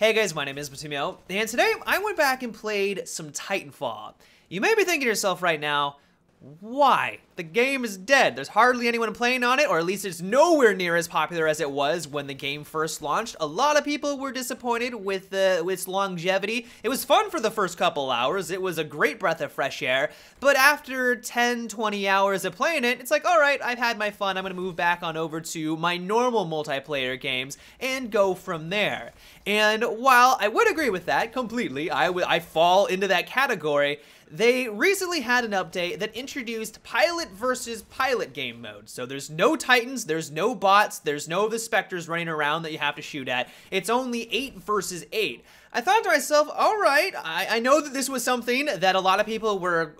Hey guys, my name is Matumio, and today I went back and played some Titanfall. You may be thinking to yourself right now, why? The game is dead. There's hardly anyone playing on it, or at least it's nowhere near as popular as it was when the game first launched. A lot of people were disappointed with its longevity. It was fun for the first couple hours. It was a great breath of fresh air, but after 10, 20 hours of playing it, it's like, all right, I've had my fun. I'm gonna move back on over to my normal multiplayer games and go from there. And while I would agree with that completely, I fall into that category. They recently had an update that introduced pilot versus pilot game mode. So there's no Titans, there's no bots, there's no of the Spectres running around that you have to shoot at. It's only 8 versus 8. I thought to myself, all right, I know that this was something that a lot of people were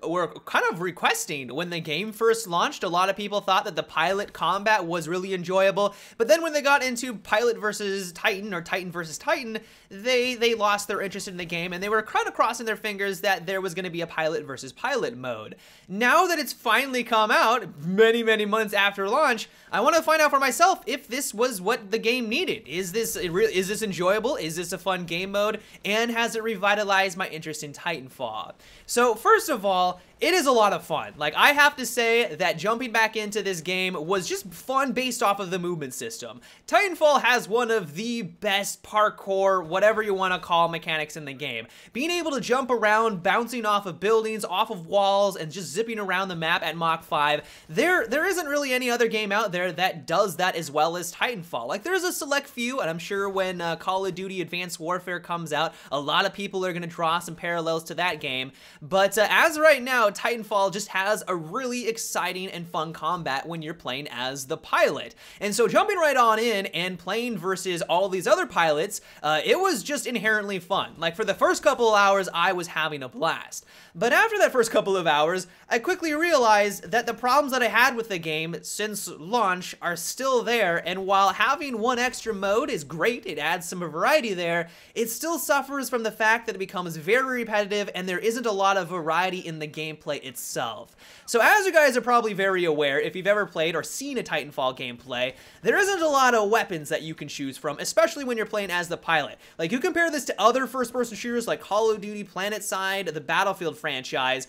kind of requesting when the game first launched. A lot of people thought that the pilot combat was really enjoyable, but then when they got into pilot versus Titan or Titan versus Titan, they lost their interest in the game, and they were kind of crossing their fingers that there was going to be a pilot versus pilot mode. Now that it's finally come out, many months after launch, I want to find out for myself if this was what the game needed. Is this enjoyable? Is this a fun game mode? And has it revitalized my interest in Titanfall? So first of all, it is a lot of fun. Like, I have to say that jumping back into this game was just fun based off of the movement system. Titanfall has one of the best parkour, whatever you want to call, mechanics in the game. Being able to jump around, bouncing off of buildings, off of walls, and just zipping around the map at Mach 5, there isn't really any other game out there that does that as well as Titanfall. Like, there's a select few, and I'm sure when Call of Duty Advanced Warfare comes out, a lot of people are going to draw some parallels to that game. But as right now, Titanfall just has a really exciting and fun combat when you're playing as the pilot. And so jumping right on in and playing versus all these other pilots, it was just inherently fun. Like, for the first couple of hours, I was having a blast. But after that first couple of hours, I quickly realized that the problems that I had with the game since launch are still there, and while having one extra mode is great, it adds some variety there, it still suffers from the fact that it becomes very repetitive and there isn't a lot of variety in the gameplay itself. So as you guys are probably very aware, if you've ever played or seen a Titanfall gameplay, there isn't a lot of weapons that you can choose from, especially when you're playing as the pilot. Like, you compare this to other first-person shooters like Call of Duty, PlanetSide, the Battlefield franchise,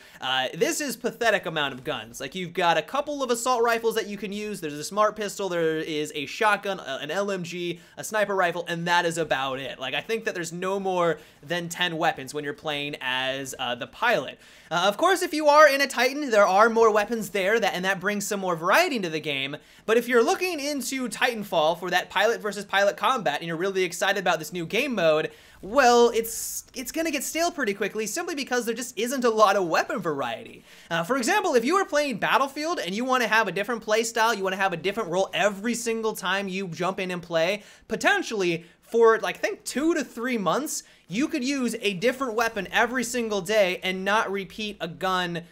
this is pathetic amount of guns. Like, you've got a couple of assault rifles that you can use, there's a smart pistol, there is a shotgun, an LMG, a sniper rifle, and that is about it. Like, I think that there's no more than 10 weapons when you're playing as the pilot. Of course, if you are in a Titan, there are more weapons there, and that brings some more variety into the game. But if you're looking into Titanfall for that pilot versus pilot combat, and you're really excited about this new game mode, well, it's gonna get stale pretty quickly simply because there just isn't a lot of weapon variety. For example, if you are playing Battlefield and you want to have a different playstyle, you want to have a different role every single time you jump in and play, potentially for, like, I think 2 to 3 months, you could use a different weapon every single day and not repeat a gun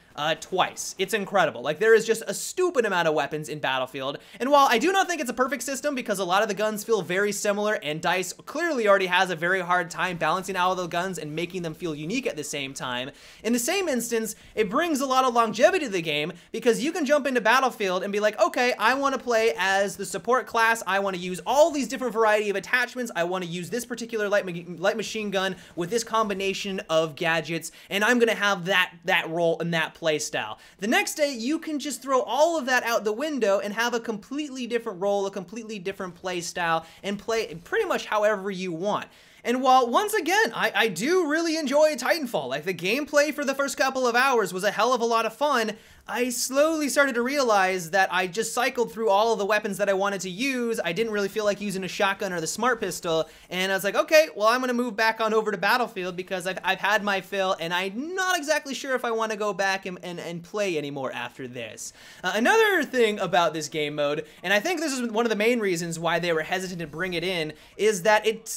twice. It's incredible. Like, there is just a stupid amount of weapons in Battlefield, and while I do not think it's a perfect system because a lot of the guns feel very similar, and DICE clearly already has a very hard time balancing out all the guns and making them feel unique at the same time, in the same instance, it brings a lot of longevity to the game because you can jump into Battlefield and be like, okay, I want to play as the support class, I want to use all these different variety of attachments, I want to use this particular light machine gun with this combination of gadgets, and I'm going to have that role and that playstyle. The next day, you can just throw all of that out the window and have a completely different role, a completely different playstyle, and play pretty much however you want. And while, once again, I do really enjoy Titanfall, like, the gameplay for the first couple of hours was a hell of a lot of fun, I slowly started to realize that I just cycled through all of the weapons that I wanted to use. I didn't really feel like using a shotgun or the smart pistol, and I was like, okay, well, I'm gonna move back on over to Battlefield because I've had my fill, and I'm not exactly sure if I want to go back and play anymore after this. Another thing about this game mode, and I think this is one of the main reasons why they were hesitant to bring it in, is that it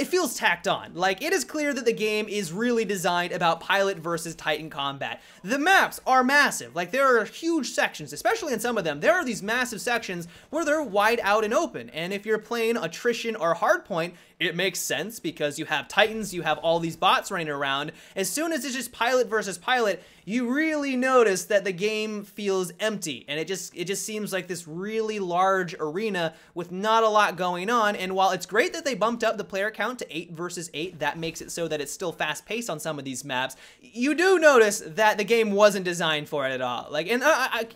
feels tacked on. Like, it is clear that the game is really designed about pilot versus Titan combat. The maps are massive. Like, there are huge sections, especially in some of them. There are these massive sections where they're wide out and open, and if you're playing attrition or hardpoint, it makes sense because you have Titans, you have all these bots running around. As soon as it's just pilot versus pilot, you really notice that the game feels empty, and it just seems like this really large arena with not a lot going on. And while it's great that they bumped up the player count to 8 versus 8, that makes it so that it's still fast-paced on some of these maps, you do notice that the game wasn't designed for it at all. Like, and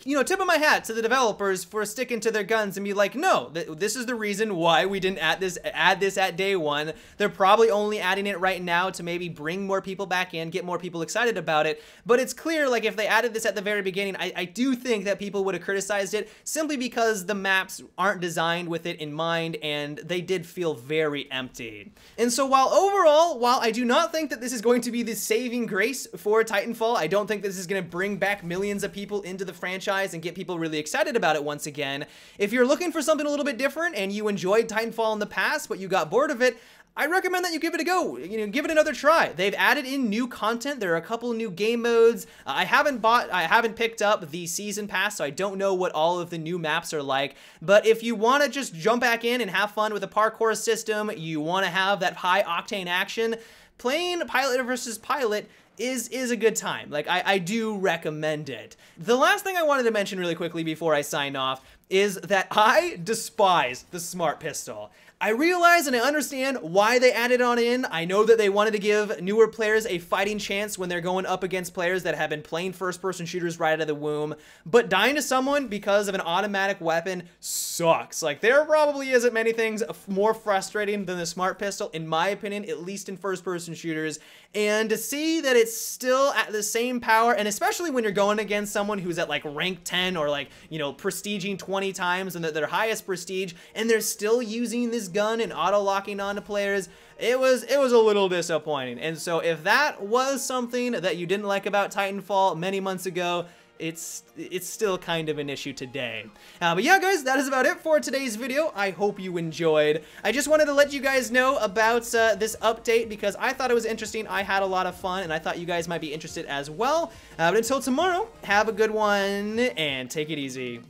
you know, tip of my hat to the developers for sticking to their guns and be like, no, this is the reason why we didn't add this at day one. They're probably only adding it right now to maybe bring more people back in, get more people excited about it. But it's clear, like, if they added this at the very beginning, I do think that people would have criticized it simply because the maps aren't designed with it in mind, and they did feel very empty. And so while I do not think that this is going to be the saving grace for Titanfall, I don't think this is going to bring back millions of people into the franchise and get people really excited about it once again. If you're looking for something a little bit different and you enjoyed Titanfall in the past, but you got bored of it, I recommend that you give it a go. You know, give it another try. They've added in new content. There are a couple new game modes. I haven't picked up the season pass, so I don't know what all of the new maps are like. But if you want to just jump back in and have fun with a parkour system, you want to have that high octane action, playing pilot versus pilot is a good time. Like, I do recommend it. The last thing I wanted to mention really quickly before I sign off is that I despise the smart pistol. I realize and I understand why they added on in. I know that they wanted to give newer players a fighting chance when they're going up against players that have been playing first-person shooters right out of the womb, but dying to someone because of an automatic weapon sucks. Like, there probably isn't many things more frustrating than the smart pistol, in my opinion, at least in first-person shooters. And to see that it's still at the same power, and especially when you're going against someone who's at like rank 10 or like, you know, prestiging 20 times and their highest prestige, and they're still using this gun and auto-locking onto players, it was a little disappointing. And so if that was something that you didn't like about Titanfall many months ago, it's still kind of an issue today. But yeah, guys, that is about it for today's video. I hope you enjoyed. I just wanted to let you guys know about this update because I thought it was interesting. I had a lot of fun, and I thought you guys might be interested as well. But until tomorrow, have a good one, and take it easy.